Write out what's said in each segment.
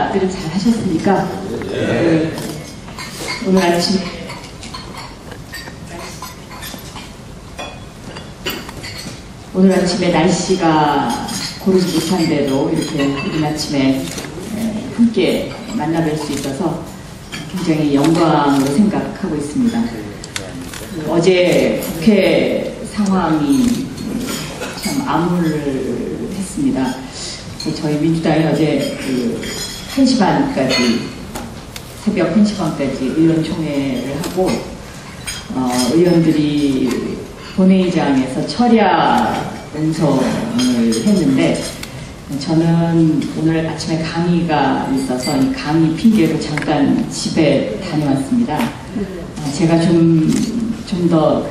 식사들은 잘 하셨습니까? 네. 오늘 아침에 날씨가 고르지 못한 대로 이렇게 이른 아침에 함께 만나뵐 수 있어서 굉장히 영광으로 생각하고 있습니다. 어제 국회 상황이 참 암울했습니다. 저희 민주당이 어제 1시 반까지, 새벽 1시 반까지 의원총회를 하고 의원들이 본회의장에서 철야 연설을 했는데, 저는 오늘 아침에 강의가 있어서 이 강의 핑계로 잠깐 집에 다녀왔습니다. 제가 좀 더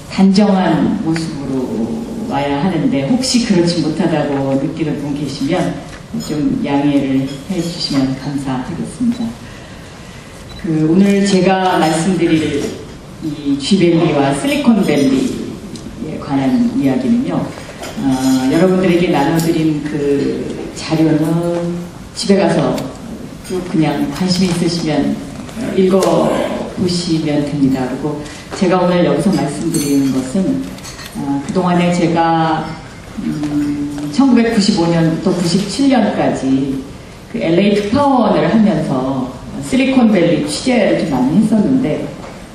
단정한 모습으로 와야 하는데, 혹시 그렇지 못하다고 느끼는 분 계시면 좀 양해를 해주시면 감사하겠습니다. 오늘 제가 말씀드릴 이 G밸리와 실리콘밸리에 관한 이야기는요, 여러분들에게 나눠드린 자료는 집에 가서 쭉 그냥 관심 있으시면 읽어보시면 됩니다. 그리고 제가 오늘 여기서 말씀드리는 것은 그동안에 제가 1995년부터 97년까지 LA 특파원을 하면서 실리콘밸리 취재를 좀 많이 했었는데,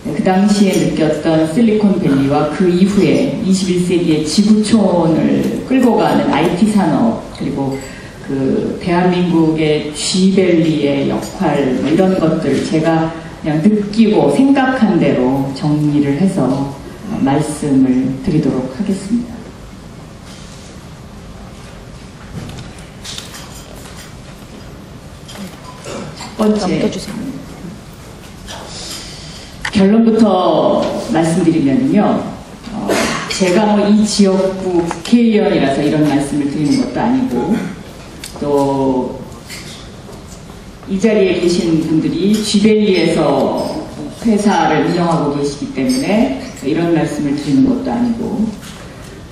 그 당시에 느꼈던 실리콘밸리와 그 이후에 21세기의 지구촌을 끌고 가는 IT 산업, 그리고 대한민국의 G밸리의 역할, 이런 것들 제가 그냥 느끼고 생각한 대로 정리를 해서 말씀을 드리도록 하겠습니다. 첫 번째, 결론부터 말씀드리면요, 제가 이 지역구 국회의원이라서 이런 말씀을 드리는 것도 아니고, 또 이 자리에 계신 분들이 G밸리에서 회사를 운영하고 계시기 때문에 이런 말씀을 드리는 것도 아니고,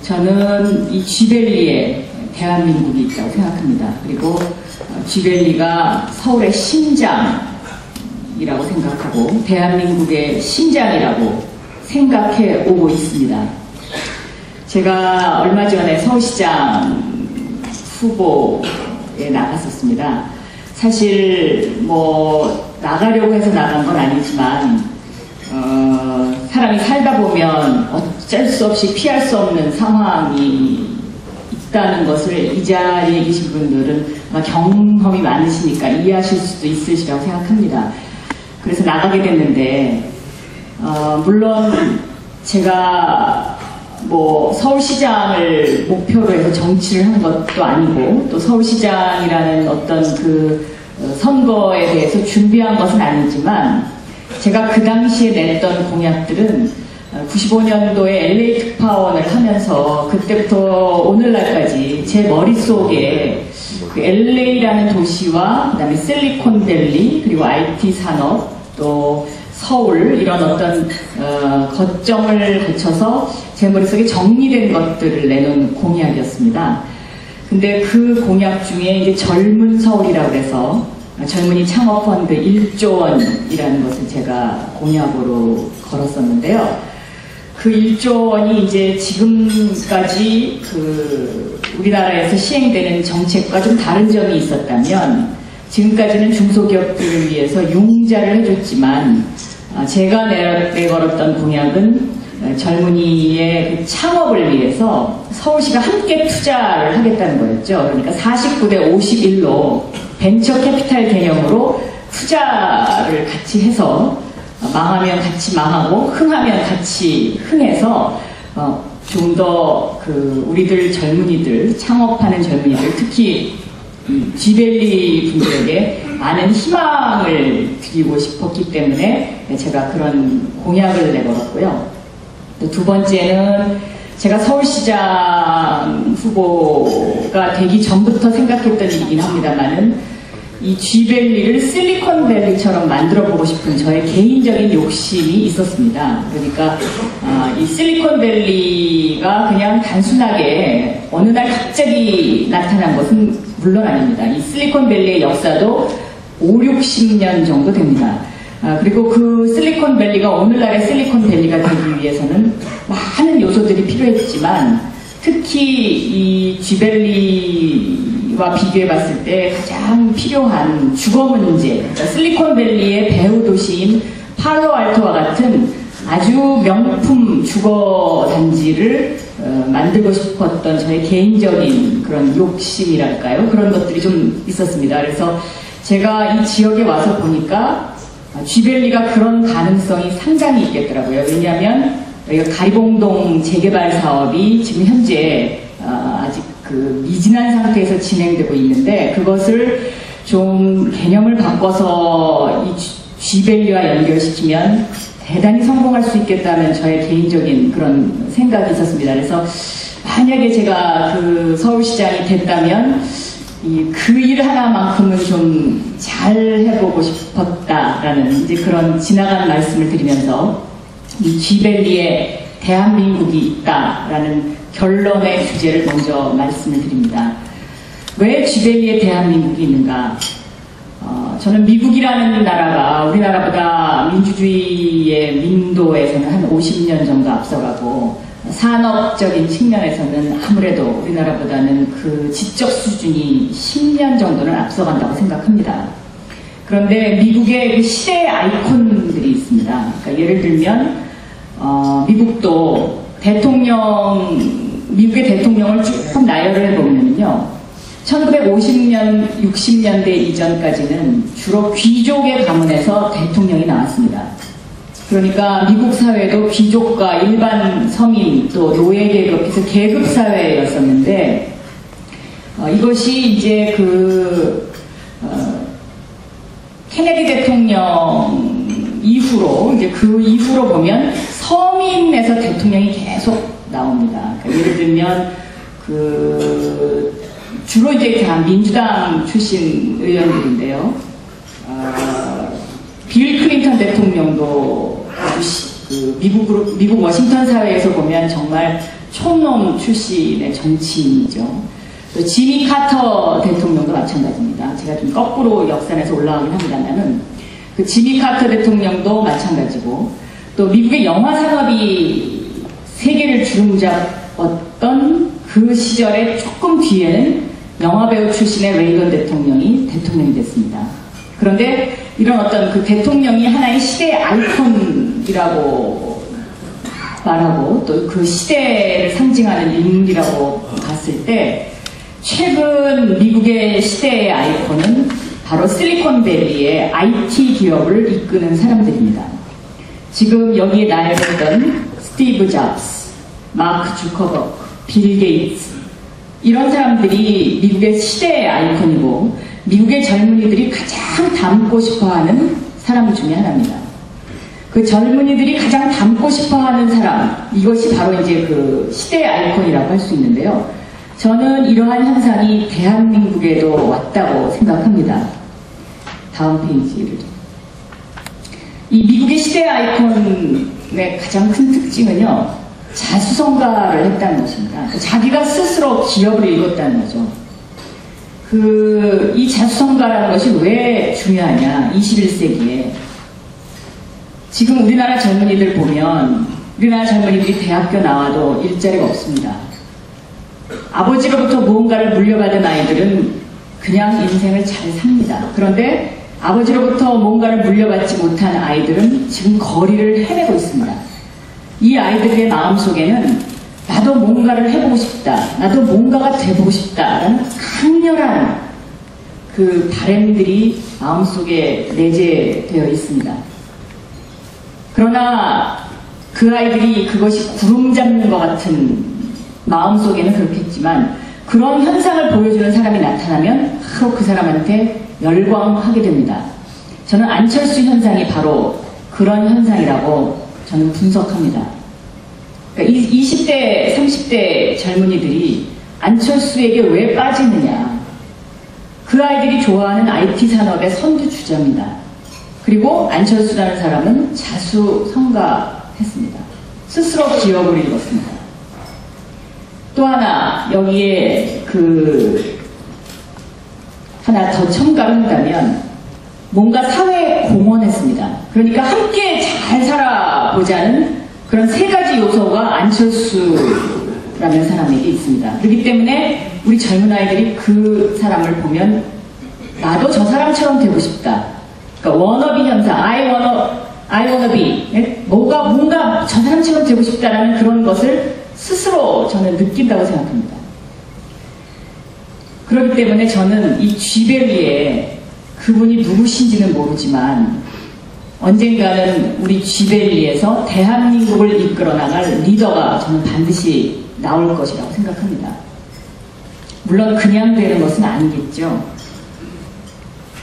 저는 이 G밸리에 대한민국이 있다고 생각합니다. 그리고 G밸리가 서울의 심장이라고 생각하고 대한민국의 심장이라고 생각해 오고 있습니다. 제가 얼마 전에 서울시장 후보에 나갔었습니다. 사실 나가려고 해서 나간 건 아니지만 사람이 살다 보면 어쩔 수 없이 피할 수 없는 상황이 있다는 것을 이 자리에 계신 분들은 경험이 많으시니까 이해하실 수도 있으시라고 생각합니다. 그래서 나가게 됐는데, 물론 제가 서울시장을 목표로 해서 정치를 한 것도 아니고, 또 서울시장이라는 어떤 선거에 대해서 준비한 것은 아니지만, 제가 그 당시에 냈던 공약들은 95년도에 LA 특파원을 하면서 그때부터 오늘날까지 제 머릿속에 LA라는 도시와 그다음에 실리콘밸리, 그리고 IT 산업, 또 서울, 이런 어떤 거점을 거쳐서 제 머릿속에 정리된 것들을 내놓은 공약이었습니다. 근데 그 공약 중에 이제 젊은 서울이라고 해서 젊은이 창업펀드 1조 원이라는 것을 제가 공약으로 걸었었는데요. 그 1조 원이 이제 지금까지 우리나라에서 시행되는 정책과 좀 다른 점이 있었다면, 지금까지는 중소기업들을 위해서 융자를 해줬지만, 제가 내걸었던 공약은 젊은이의 창업을 위해서 서울시가 함께 투자를 하겠다는 거였죠. 그러니까 49대 51로 벤처 캐피탈 개념으로 투자를 같이 해서, 망하면 같이 망하고 흥하면 같이 흥해서 좀 더 우리들 젊은이들, 창업하는 젊은이들, 특히 G밸리 분들에게 많은 희망을 드리고 싶었기 때문에 제가 그런 공약을 내걸었고요. 또 두 번째는 제가 서울시장 후보가 되기 전부터 생각했던 일이긴 합니다만은, 이 G밸리를 실리콘밸리처럼 만들어보고 싶은 저의 개인적인 욕심이 있었습니다. 그러니까 이 실리콘밸리가 그냥 단순하게 어느 날 갑자기 나타난 것은 물론 아닙니다. 이 실리콘밸리의 역사도 5, 60년 정도 됩니다. 그리고 그 실리콘밸리가 오늘날의 실리콘밸리가 되기 위해서는 많은 요소들이 필요했지만 특히 이 쥐밸리와 비교해 봤을 때 가장 필요한 주거 문제, 그러니까 실리콘밸리의 배후 도시인 팔로알토와 같은 아주 명품 주거 단지를 만들고 싶었던 저의 개인적인 그런 욕심이랄까요? 그런 것들이 좀 있었습니다. 그래서 제가 이 지역에 와서 보니까 쥐밸리가 그런 가능성이 상당히 있겠더라고요. 왜냐하면 여기가 가리봉동 재개발 사업이 지금 현재 아직 그 미진한 상태에서 진행되고 있는데 그것을 좀 개념을 바꿔서 이 쥐밸리와 연결시키면 대단히 성공할 수 있겠다는 저의 개인적인 그런 생각이 있었습니다. 그래서 만약에 제가 그 서울시장이 됐다면 그 일 하나만큼은 좀 잘 해보고 싶었다라는 이제 그런 지나간 말씀을 드리면서 이 쥐밸리에 대한민국이 있다라는 결론의 주제를 먼저 말씀을 드립니다. 왜 쥐밸리에 대한민국이 있는가? 저는 미국이라는 나라가 우리나라보다 민주주의의 민도에서는 한 50년 정도 앞서가고 산업적인 측면에서는 아무래도 우리나라보다는 그 지적 수준이 10년 정도는 앞서간다고 생각합니다. 그런데 미국의 그 시대의 아이콘들이 있습니다. 그러니까 예를 들면 미국도 미국의 대통령을 쭉 나열을 해보면요. 1950년, 60년대 이전까지는 주로 귀족의 가문에서 대통령이 나왔습니다. 그러니까 미국 사회도 귀족과 일반 서민 또 노예 계급에서 계급 사회였었는데 이것이 이제 케네디 대통령 이후로 이제 그 이후로 보면 서민에서 대통령이 계속 나옵니다. 그러니까 예를 들면 주로 이제 다 민주당 출신 의원들인데요. 빌 클린턴 대통령도 미국 워싱턴 사회에서 보면 정말 촌놈 출신의 정치인이죠. 또 지미 카터 대통령도 마찬가지입니다. 제가 좀 거꾸로 역산해서 올라가긴 합니다만은 그 지미 카터 대통령도 마찬가지고 또 미국의 영화 산업이 세계를 주름잡았던 그 시절에 조금 뒤에는 영화배우 출신의 레이건 대통령이 대통령이 됐습니다. 그런데 이런 어떤 그 대통령이 하나의 시대의 아이콘이라고 말하고 또 그 시대를 상징하는 인물이라고 봤을 때 최근 미국의 시대의 아이콘은 바로 실리콘밸리의 IT 기업을 이끄는 사람들입니다. 지금 여기에 나열했던 스티브 잡스, 마크 주커버그, 빌 게이츠 이런 사람들이 미국의 시대의 아이콘이고 미국의 젊은이들이 가장 닮고 싶어하는 사람 중에 하나입니다. 그 젊은이들이 가장 닮고 싶어하는 사람 이것이 바로 이제 그 시대의 아이콘이라고 할 수 있는데요. 저는 이러한 현상이 대한민국에도 왔다고 생각합니다. 다음 페이지를. 이 미국의 시대의 아이콘의 가장 큰 특징은요. 자수성가를 했다는 것입니다. 자기가 스스로 기업을 읽었다는 거죠. 이 자수성가라는 것이 왜 중요하냐, 21세기에. 지금 우리나라 젊은이들 보면, 우리나라 젊은이들이 대학교 나와도 일자리가 없습니다. 아버지로부터 무언가를 물려받은 아이들은 그냥 인생을 잘 삽니다. 그런데 아버지로부터 뭔가를 물려받지 못한 아이들은 지금 거리를 헤매고 있습니다. 이 아이들의 마음속에는 나도 뭔가를 해보고 싶다. 나도 뭔가가 돼보고 싶다. 라는 강렬한 그 바람들이 마음속에 내재되어 있습니다. 그러나 그 아이들이 그것이 구름 잡는 것 같은 마음속에는 그렇겠지만 그런 현상을 보여주는 사람이 나타나면 바로 그 사람한테 열광하게 됩니다. 저는 안철수 현상이 바로 그런 현상이라고 저는 분석합니다. 그러니까 20대, 30대 젊은이들이 안철수에게 왜 빠지느냐. 그 아이들이 좋아하는 IT 산업의 선두주자입니다. 그리고 안철수라는 사람은 자수성가했습니다. 스스로 기업을 읽었습니다. 또 하나 여기에 하나 더 첨가를 한다면 뭔가 사회에 공헌했습니다. 그러니까 함께 잘 살아보자는 그런 세 가지 요소가 안철수라는 사람에게 있습니다. 그렇기 때문에 우리 젊은 아이들이 그 사람을 보면 나도 저 사람처럼 되고 싶다. 그러니까 워너비 현상, I wanna be. 뭔가 저 사람처럼 되고 싶다라는 그런 것을 스스로 저는 느낀다고 생각합니다. 그렇기 때문에 저는 이 쥐벨리에 그분이 누구신지는 모르지만 언젠가는 우리 쥐벨리에서 대한민국을 이끌어 나갈 리더가 저는 반드시 나올 것이라고 생각합니다. 물론 그냥 되는 것은 아니겠죠.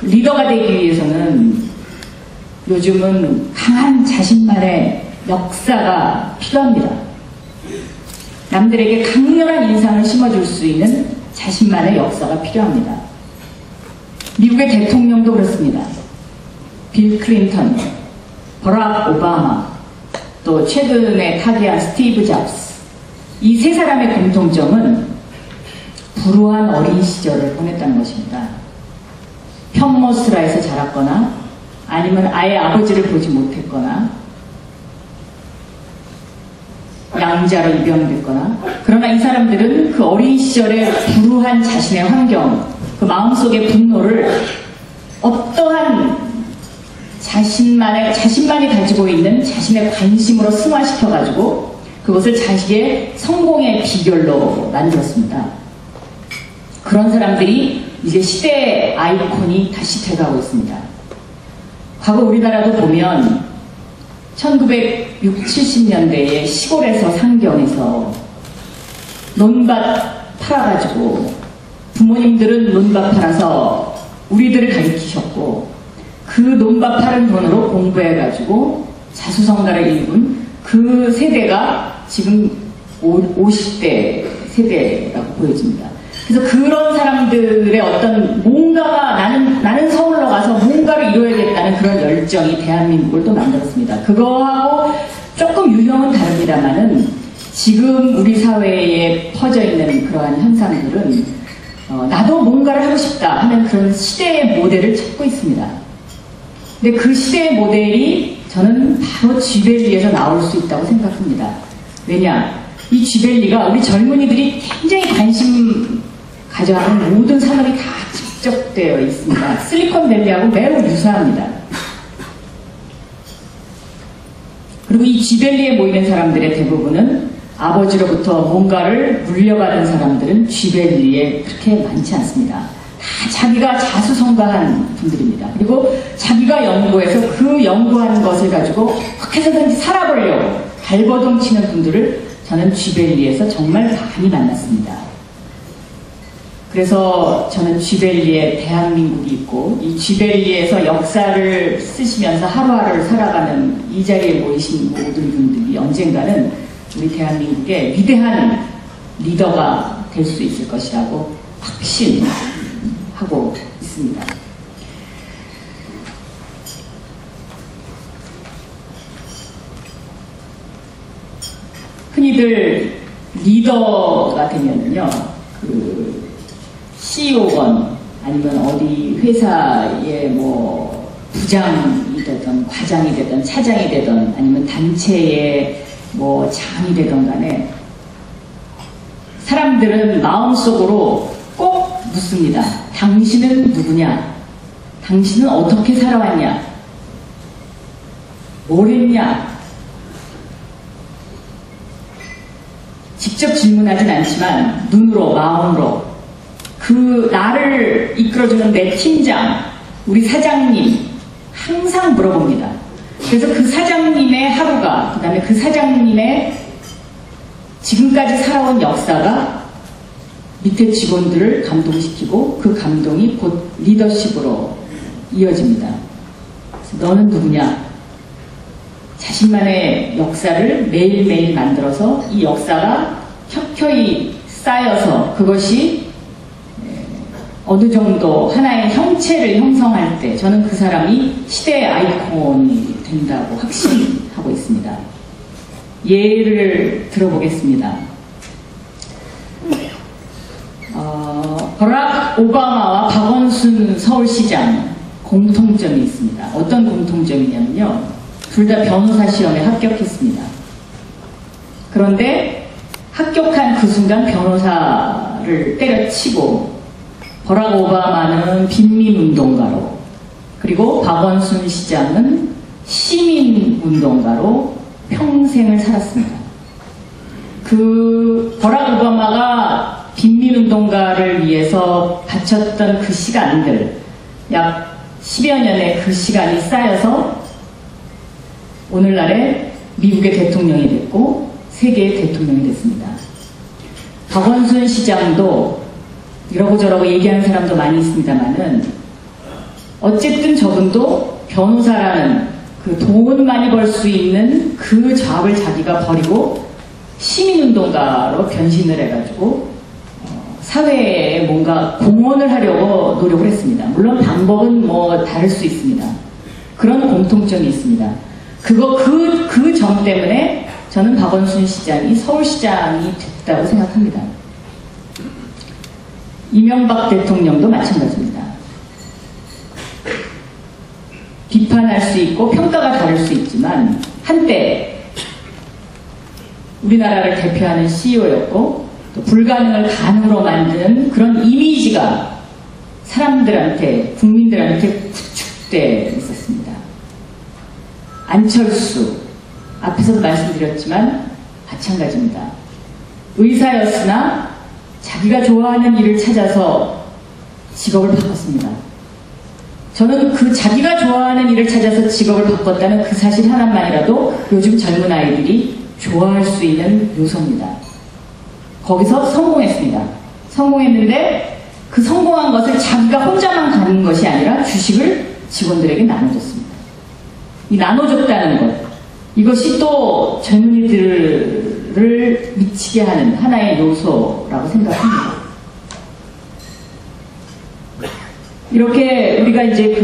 리더가 되기 위해서는 요즘은 강한 자신만의 역사가 필요합니다. 남들에게 강렬한 인상을 심어줄 수 있는 자신만의 역사가 필요합니다. 미국의 대통령도 그렇습니다. 빌 클린턴, 버락 오바마, 또 최근에 타계한 스티브 잡스. 이 세 사람의 공통점은 불우한 어린 시절을 보냈다는 것입니다. 편모스라에서 자랐거나 아니면 아예 아버지를 보지 못했거나 양자로 입양됐거나, 그러나 이 사람들은 그 어린 시절의 불우한 자신의 환경, 그 마음속의 분노를 어떠한 자신만이 가지고 있는 자신의 관심으로 승화시켜가지고 그것을 자식의 성공의 비결로 만들었습니다. 그런 사람들이 이제 시대의 아이콘이 다시 돼가고 있습니다. 과거 우리나라도 보면 1960, 70년대에 시골에서 상경에서 논밭 팔아가지고 부모님들은 논밭 팔아서 우리들을 가르치셨고 그 논밭 파는 돈으로 공부해가지고 자수성가를 이룬 그 세대가 지금 50대 세대라고 보여집니다. 그래서 그런 사람들의 어떤 뭔가가 나는 서울로 가서 뭔가를 이루어야겠다는 그런 열정이 대한민국을 또 만들었습니다. 그거하고 조금 유형은 다릅니다만은 지금 우리 사회에 퍼져 있는 그러한 현상들은 나도 뭔가를 하고 싶다 하는 그런 시대의 모델을 찾고 있습니다. 근데 그 시대의 모델이 저는 바로 쥐벨리에서 나올 수 있다고 생각합니다. 왜냐? 이 쥐벨리가 우리 젊은이들이 굉장히 관심 가져하는 모든 산업이 다 집적되어 있습니다. 실리콘밸리하고 매우 유사합니다. 그리고 이 쥐벨리에 모이는 사람들의 대부분은 아버지로부터 뭔가를 물려받은 사람들은 쥐벨리에 그렇게 많지 않습니다. 다 자기가 자수성가한 분들입니다. 그리고 자기가 연구해서 그 연구한 것을 가지고 어떻게 해서든지 살아보려고 발버둥 치는 분들을 저는 쥐벨리에서 정말 많이 만났습니다. 그래서 저는 쥐벨리에 대한민국이 있고 이 쥐벨리에서 역사를 쓰시면서 하루하루를 살아가는 이 자리에 모이신 모든 분들이 언젠가는 우리 대한민국의 위대한 리더가 될 수 있을 것이라고 확신하고 있습니다. 흔히들 리더가 되면은요, CEO건 아니면 어디 회사의 뭐 부장이 되든 과장이 되든 차장이 되든 아니면 단체의 뭐 장이 되든 간에 사람들은 마음속으로 꼭 묻습니다. 당신은 누구냐? 당신은 어떻게 살아왔냐? 뭘 했냐? 직접 질문하진 않지만 눈으로, 마음으로 그 나를 이끌어주는 내 팀장, 우리 사장님 항상 물어봅니다. 그래서 그 사장님의 하루가, 그 다음에 그 사장님의 지금까지 살아온 역사가 밑에 직원들을 감동시키고 그 감동이 곧 리더십으로 이어집니다. 그래서 너는 누구냐? 자신만의 역사를 매일매일 만들어서 이 역사가 켜켜이 쌓여서 그것이 어느 정도 하나의 형체를 형성할 때 저는 그 사람이 시대의 아이콘이 된다고 확신하고 있습니다. 예를 들어보겠습니다. 버락 오바마와 박원순 박원순 서울시장 공통점이 있습니다. 어떤 공통점이냐면요. 둘 다 변호사 시험에 합격했습니다. 그런데 합격한 그 순간 변호사를 때려치고 버락 오바마는 빈민운동가로, 그리고 박원순 시장은 시민운동가로 평생을 살았습니다. 그 버락 오바마가 빈민운동가를 위해서 바쳤던 그 시간들, 약 10여 년의 그 시간이 쌓여서 오늘날의 미국의 대통령이 됐고 세계의 대통령이 됐습니다. 박원순 시장도 이러고 저러고 얘기하는 사람도 많이 있습니다만은 어쨌든 저분도 변호사라는 그 돈 많이 벌 수 있는 그 잡을 자기가 버리고 시민운동가로 변신을 해가지고 사회에 뭔가 공헌을 하려고 노력을 했습니다. 물론 방법은 뭐 다를 수 있습니다. 그런 공통점이 있습니다. 그 점 때문에 저는 박원순 시장이 서울시장이 됐다고 생각합니다. 이명박 대통령도 마찬가지입니다. 비판할 수 있고 평가가 다를 수 있지만 한때 우리나라를 대표하는 CEO였고 또 불가능을 가능으로 만드는 그런 이미지가 사람들한테, 국민들한테 구축되어 있었습니다. 안철수, 앞에서도 말씀드렸지만 마찬가지입니다. 의사였으나 자기가 좋아하는 일을 찾아서 직업을 바꿨습니다. 저는 그 자기가 좋아하는 일을 찾아서 직업을 바꿨다는 그 사실 하나만이라도 요즘 젊은 아이들이 좋아할 수 있는 요소입니다. 거기서 성공했습니다. 성공했는데 그 성공한 것을 자기가 혼자만 가는 것이 아니라 주식을 직원들에게 나눠줬습니다. 이 나눠줬다는 것, 이것이 또 젊은이들을 미치게 하는 하나의 요소라고 생각합니다. 이렇게 우리가 이제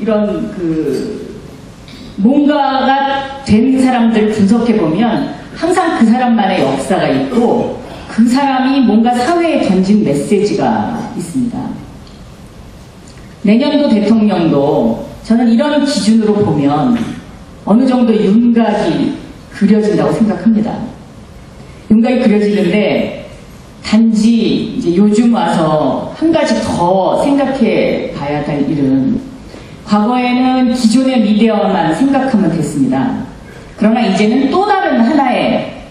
이런 뭔가가 된 사람들을 분석해보면 항상 그 사람만의 역사가 있고 그 사람이 뭔가 사회에 던진 메시지가 있습니다. 내년도 대통령도 저는 이런 기준으로 보면 어느 정도 윤곽이 그려진다고 생각합니다. 윤곽이 그려지는데 단지 이제 요즘 와서 한 가지 더 생각해 봐야 될 일은 과거에는 기존의 미디어만 생각하면 됐습니다. 그러나 이제는 또 다른 하나의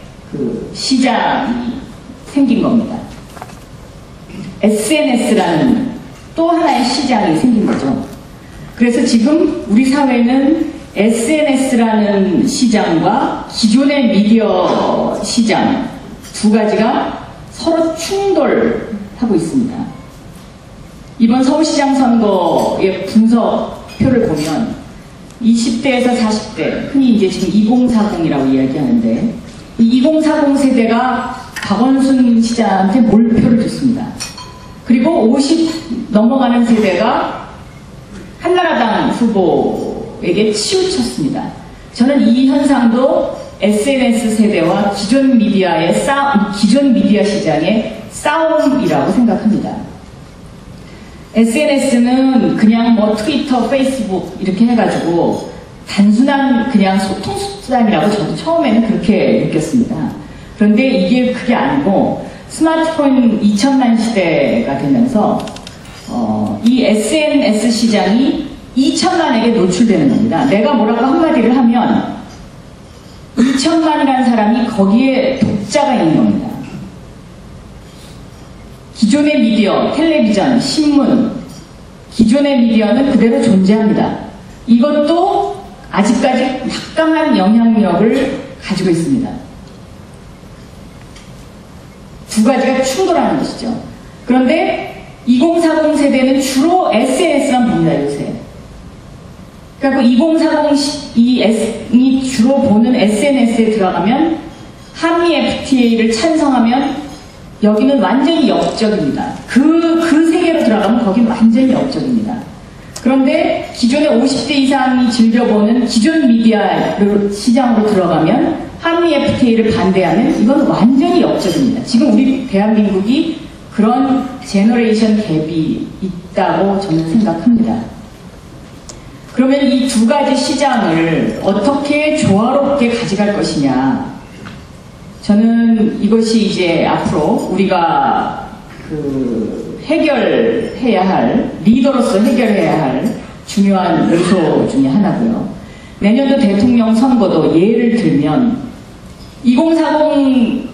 시장이 생긴 겁니다. SNS라는 또 하나의 시장이 생긴 거죠. 그래서 지금 우리 사회는 SNS라는 시장과 기존의 미디어 시장 두 가지가 서로 충돌하고 있습니다. 이번 서울시장 선거의 분석표를 보면 20대에서 40대, 흔히 이제 지금 2040이라고 이야기하는데 이 2040 세대가 박원순 시장한테 몰표를 줬습니다. 그리고 50 넘어가는 세대가 한나라당 후보에게 치우쳤습니다. 저는 이 현상도 SNS 세대와 기존 미디어 시장의 싸움이라고 생각합니다. SNS는 그냥 뭐 트위터, 페이스북 이렇게 해가지고 단순한 그냥 소통 수단이라고 저도 처음에는 그렇게 느꼈습니다. 그런데 이게 그게 아니고 스마트폰 2000만 시대가 되면서 이 SNS 시장이 2천만에게 노출되는 겁니다. 내가 뭐라고 한마디를 하면 2천만이라는 사람이 거기에 독자가 있는 겁니다. 기존의 미디어, 텔레비전, 신문, 기존의 미디어는 그대로 존재합니다. 이것도 아직까지 막강한 영향력을 가지고 있습니다. 두 가지가 충돌하는 것이죠. 그런데 2040 세대는 주로 SNS만 봅니다, 요새. 그러니까 2040이 주로 보는 SNS에 들어가면 한미 FTA를 찬성하면 여기는 완전히 역적입니다. 그 세계로 들어가면 거긴 완전히 역적입니다. 그런데 기존의 50대 이상이 즐겨보는 기존 미디어 시장으로 들어가면 한미 FTA를 반대하면 이건 완전히 역적입니다. 지금 우리 대한민국이 그런 제너레이션 갭이 있다고 저는 생각합니다. 그러면 이 두 가지 시장을 어떻게 조화롭게 가져갈 것이냐. 저는 이것이 이제 앞으로 우리가 해결해야 할, 리더로서 해결해야 할 중요한 요소 중에 하나고요. 내년도 대통령 선거도 예를 들면 2040이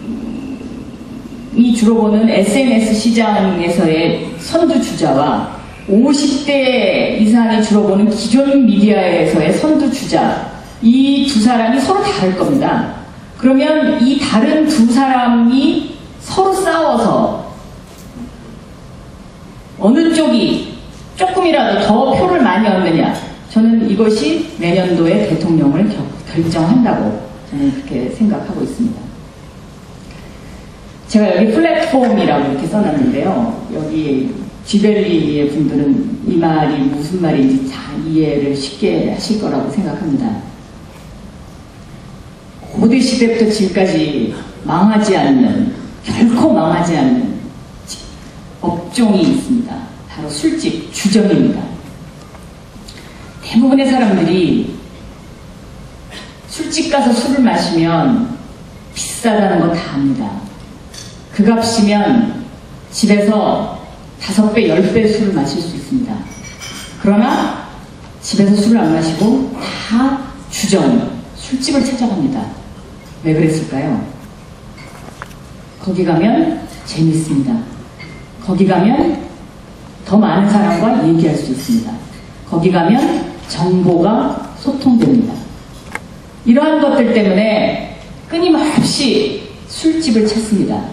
주로 보는 SNS 시장에서의 선두주자와 50대 이상이 주로 보는 기존 미디어에서의 선두주자, 이 두 사람이 서로 다를 겁니다. 그러면 이 다른 두 사람이 서로 싸워서 어느 쪽이 조금이라도 더 표를 많이 얻느냐, 저는 이것이 내년도의 대통령을 결정한다고 저는 그렇게 생각하고 있습니다. 제가 여기 플랫폼이라고 이렇게 써놨는데요. 여기 지벨리의 분들은 이 말이 무슨 말인지 다 이해를 쉽게 하실 거라고 생각합니다. 고대 시대부터 지금까지 망하지 않는, 결코 망하지 않는 업종이 있습니다. 바로 술집, 주점입니다. 대부분의 사람들이 술집 가서 술을 마시면 비싸다는 거 다 압니다. 그 값이면 집에서 5배, 10배 술을 마실 수 있습니다. 그러나 집에서 술을 안 마시고 다 주점, 술집을 찾아갑니다. 왜 그랬을까요? 거기 가면 재밌습니다. 거기 가면 더 많은 사람과 얘기할 수 있습니다. 거기 가면 정보가 소통됩니다. 이러한 것들 때문에 끊임없이 술집을 찾습니다.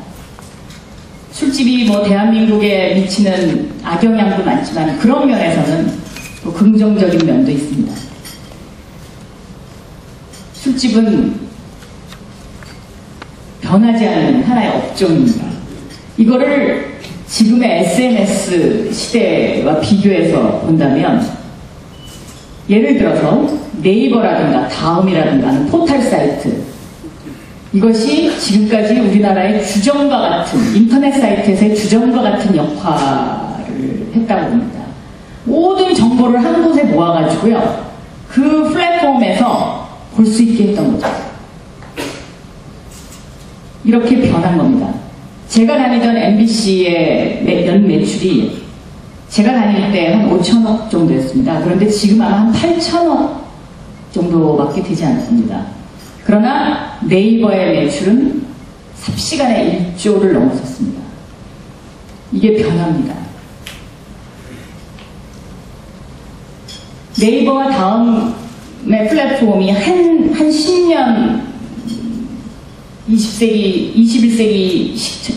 술집이 뭐 대한민국에 미치는 악영향도 많지만 그런 면에서는 또 긍정적인 면도 있습니다. 술집은 변하지 않는 하나의 업종입니다. 이거를 지금의 SNS 시대와 비교해서 본다면, 예를 들어서 네이버라든가 다음이라든가 하는 포털 사이트, 이것이 지금까지 우리나라의 주점과 같은, 인터넷 사이트에서의 주점과 같은 역할을 했다고 봅니다. 모든 정보를 한 곳에 모아가지고요, 그 플랫폼에서 볼 수 있게 했던 거죠. 이렇게 변한 겁니다. 제가 다니던 MBC의 연 매출이 제가 다닐 때 한 5천억 정도였습니다. 그런데 지금 아마 한 8천억 정도밖에 되지 않습니다. 그러나 네이버의 매출은 삽시간에 1조를 넘어섰습니다. 이게 변합니다. 네이버와 다음의 플랫폼이 한 10년, 21세기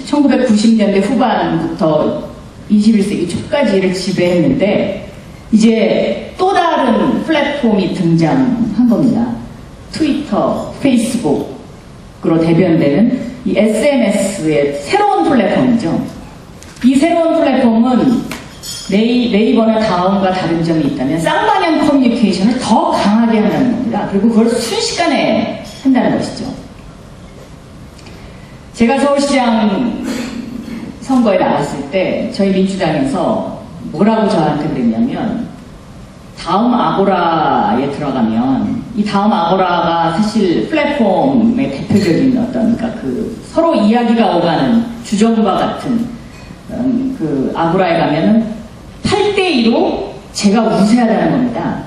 1990년대 후반부터 21세기 초까지를 지배했는데, 이제 또 다른 플랫폼이 등장한 겁니다. 트위터, 페이스북으로 대변되는 이 SNS의 새로운 플랫폼이죠. 이 새로운 플랫폼은 네이버나 다음과 다른 점이 있다면 쌍방향 커뮤니케이션을 더 강하게 한다는 겁니다. 그리고 그걸 순식간에 한다는 것이죠. 제가 서울시장 선거에 나갔을 때 저희 민주당에서 뭐라고 저한테 그랬냐면, 다음 아고라에 들어가면, 이 다음 아고라가 사실 플랫폼의 대표적인 어떤, 그러니까 서로 이야기가 오가는 주점과 같은 그 아고라에 가면은 8대2로 제가 우세하다는 겁니다.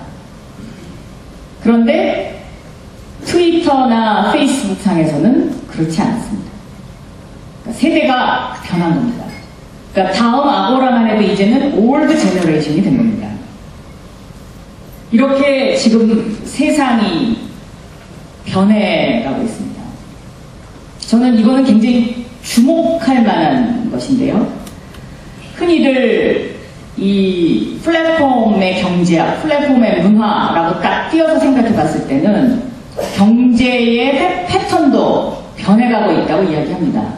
그런데 트위터나 페이스북 상에서는 그렇지 않습니다. 그러니까 세대가 변한 겁니다. 그러니까 다음 아고라만 해도 이제는 올드 제너레이션이 된 겁니다. 이렇게 지금 세상이 변해가고 있습니다. 저는 이거는 굉장히 주목할 만한 것인데요. 흔히들 이 플랫폼의 경제학, 플랫폼의 문화라고 딱 띄어서 생각해 봤을 때는 경제의 패턴도 변해가고 있다고 이야기합니다.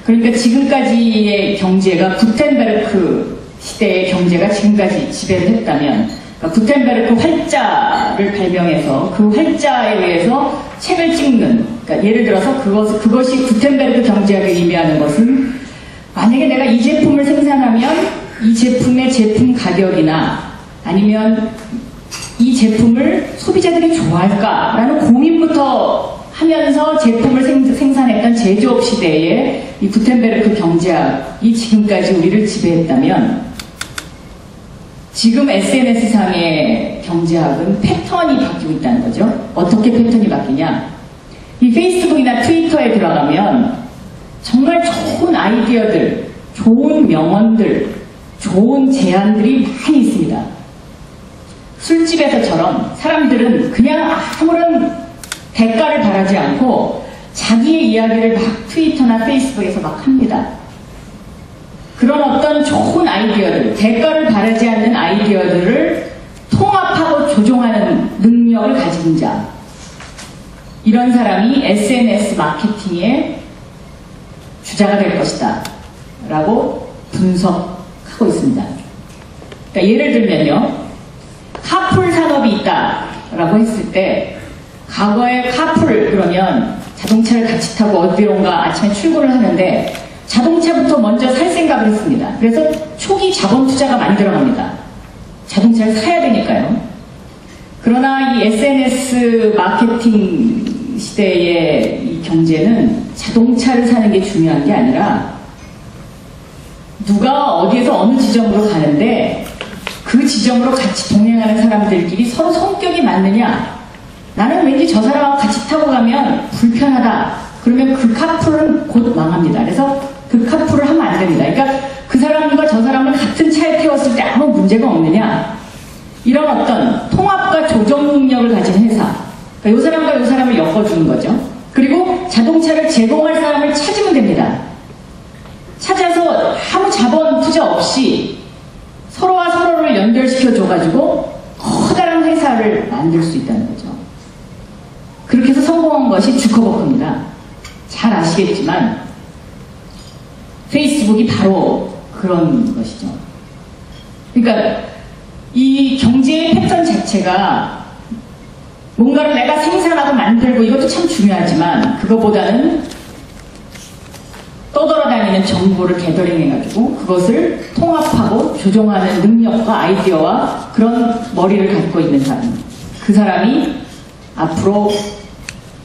그러니까 지금까지의 경제가 구텐베르크 시대의 경제가 지금까지 지배를 했다면, 그러니까 구텐베르크 활자를 발명해서 그 활자에 의해서 책을 찍는, 그러니까 예를 들어서 그것이 구텐베르크 경제학을 의미하는 것은 만약에 내가 이 제품을 생산하면 이 제품의 제품 가격이나 아니면 이 제품을 소비자들이 좋아할까라는 고민부터 하면서 제품을 생산했던 제조업 시대에 이 구텐베르크 경제학이 지금까지 우리를 지배했다면 지금 SNS상의 경제학은 패턴이 바뀌고 있다는 거죠. 어떻게 패턴이 바뀌냐? 이 페이스북이나 트위터에 들어가면 정말 좋은 아이디어들, 좋은 명언들, 좋은 제안들이 많이 있습니다. 술집에서처럼 사람들은 그냥 아무런 대가를 바라지 않고 자기의 이야기를 막 트위터나 페이스북에서 막 합니다. 그런 어떤 좋은 아이디어들, 대가를 바라지 않는 아이디어들을 통합하고 조종하는 능력을 가진 자, 이런 사람이 SNS 마케팅의 주자가 될 것이다 라고 분석하고 있습니다. 그러니까 예를 들면요, 카풀 산업이 있다 라고 했을 때 과거에 카풀 그러면 자동차를 같이 타고 어디론가 아침에 출근을 하는데 자동차부터 먼저 살 생각을 했습니다. 그래서 초기 자본 투자가 많이 들어갑니다. 자동차를 사야 되니까요. 그러나 이 SNS 마케팅 시대의 이 경제는 자동차를 사는 게 중요한 게 아니라 누가 어디에서 어느 지점으로 가는데 그 지점으로 같이 동행하는 사람들끼리 서로 성격이 맞느냐, 나는 왠지 저 사람하고 같이 타고 가면 불편하다, 그러면 그 카풀은 곧 망합니다. 그래서 그 카풀을 하면 안 됩니다. 그러니까 그 사람과 저 사람을 같은 차에 태웠을 때 아무 문제가 없느냐, 이런 어떤 통합과 조정 능력을 가진 회사, 그러니까 이 사람과 이 사람을 엮어주는 거죠. 그리고 자동차를 제공할 사람을 찾으면 됩니다. 찾아서 아무 자본 투자 없이 서로와 서로를 연결시켜줘가지고 커다란 회사를 만들 수 있다는 거죠. 그렇게 해서 성공한 것이 주커버크입니다. 잘 아시겠지만 페이스북이 바로 그런 것이죠. 그러니까 이 경제의 패턴 자체가 뭔가를 내가 생산하고 만들고 이것도 참 중요하지만 그거보다는 떠돌아다니는 정보를 게더링해가지고 그것을 통합하고 조종하는 능력과 아이디어와 그런 머리를 갖고 있는 사람, 그 사람이 앞으로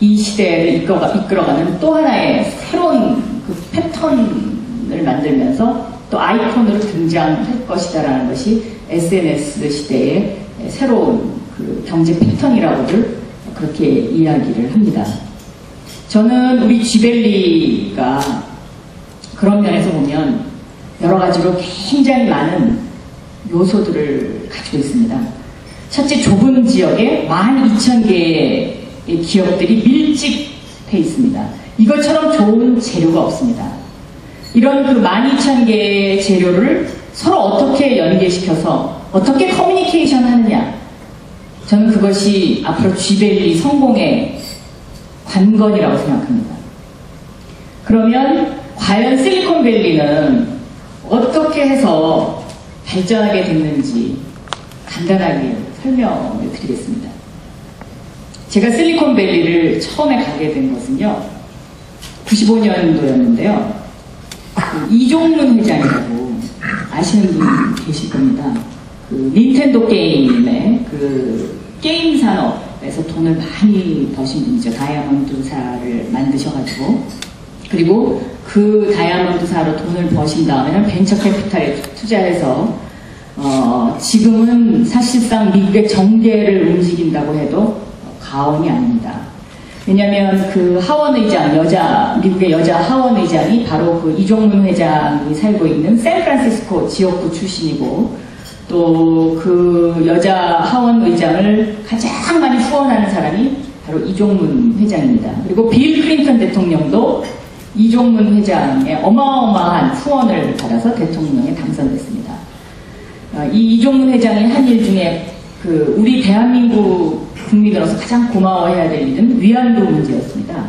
이 시대를 이끌어가는 또 하나의 새로운 그 패턴을 만들면서 또 아이콘으로 등장할 것이다라는 것이 SNS 시대의 새로운 그 경제 패턴이라고들 그렇게 이야기를 합니다. 저는 우리 쥐벨리가 그런 면에서 보면 여러 가지로 굉장히 많은 요소들을 가지고 있습니다. 첫째, 좁은 지역에 12,000개의 기업들이 밀집해 있습니다. 이것처럼 좋은 재료가 없습니다. 이런 그 12,000개의 재료를 서로 어떻게 연계시켜서 어떻게 커뮤니케이션 하느냐, 저는 그것이 앞으로 쥐벨리 성공의 관건이라고 생각합니다. 그러면 과연 실리콘밸리는 어떻게 해서 발전하게 됐는지 간단하게 설명을 드리겠습니다. 제가 실리콘밸리를 처음에 가게 된 것은요, 95년도였는데요. 그 이종문 회장이라고 아시는 분 계실 겁니다. 그 닌텐도 게임의 그 게임 산업에서 돈을 많이 버신 분이죠. 다이아몬드사를 만드셔가지고. 그리고 그 다이아몬드사로 돈을 버신 다음에는 벤처 캐피탈에 투자해서 지금은 사실상 미국의 정계를 움직인다고 해도 과언이 아닙니다. 왜냐하면 그 하원 의장, 미국의 여자 하원 의장이 바로 그 이종문 회장이 살고 있는 샌프란시스코 지역구 출신이고, 또 그 여자 하원 의장을 가장 많이 후원하는 사람이 바로 이종문 회장입니다. 그리고 빌 클린턴 대통령도 이종문 회장의 어마어마한 후원을 받아서 대통령에 당선됐습니다. 이 이종문 회장이 한 일 중에 그 우리 대한민국 국민으로서 가장 고마워해야 될 일은 위안부 문제였습니다.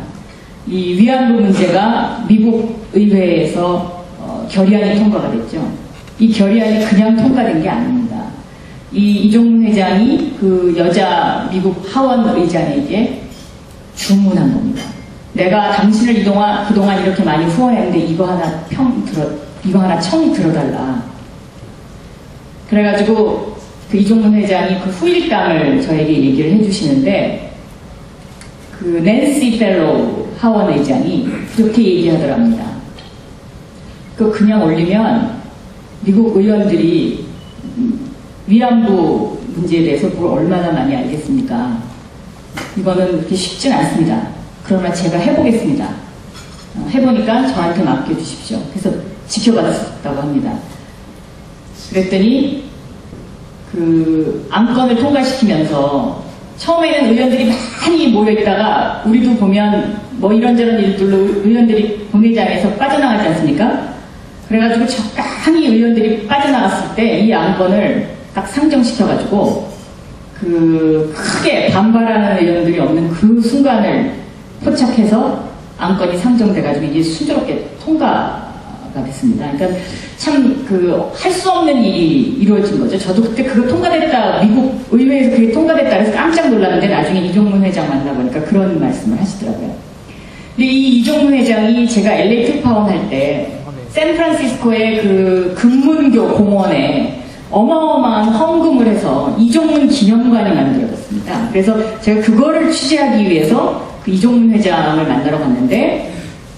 이 위안부 문제가 미국 의회에서 결의안이 통과가 됐죠. 이 결의안이 그냥 통과된 게 아닙니다. 이 이종문 회장이 그 여자 미국 하원 의장에게 주문한 겁니다. 내가 당신을 그동안 이렇게 많이 후원했는데 이거 하나 이거 하나 청 들어달라. 그래가지고 그 이종문 회장이 그 후일담을 저에게 얘기를 해주시는데 그 낸시 펠로우 하원 의장이 그렇게 얘기하더랍니다. 그냥 올리면 미국 의원들이 위안부 문제에 대해서 뭘 얼마나 많이 알겠습니까? 이거는 그렇게 쉽진 않습니다. 그러나 제가 해보겠습니다. 해보니까 저한테 맡겨주십시오. 그래서 지켜받았다고 합니다. 그랬더니 그 안건을 통과시키면서 처음에는 의원들이 많이 모여있다가 우리도 보면 뭐 이런저런 일들로 의원들이 본회의장에서 빠져나가지 않습니까? 그래가지고 적당히 의원들이 빠져나갔을 때 이 안건을 딱 상정시켜가지고 그 크게 반발하는 의원들이 없는 그 순간을 포착해서 안건이 상정돼가지고 이게 순조롭게 통과가 됐습니다. 그러니까 참 그 할 수 없는 일이 이루어진 거죠. 저도 그때 그거 통과됐다, 미국 의회에서 그게 통과됐다 해서 깜짝 놀랐는데 나중에 이종문 회장 만나보니까 그런 말씀을 하시더라고요. 근데 이 이종문 회장이 제가 LA 특파원 할 때 샌프란시스코의 그 금문교 공원에 어마어마한 헌금을 해서 이종문 기념관이 만들어졌습니다. 그래서 제가 그거를 취재하기 위해서 그 이종문 회장을 만나러 갔는데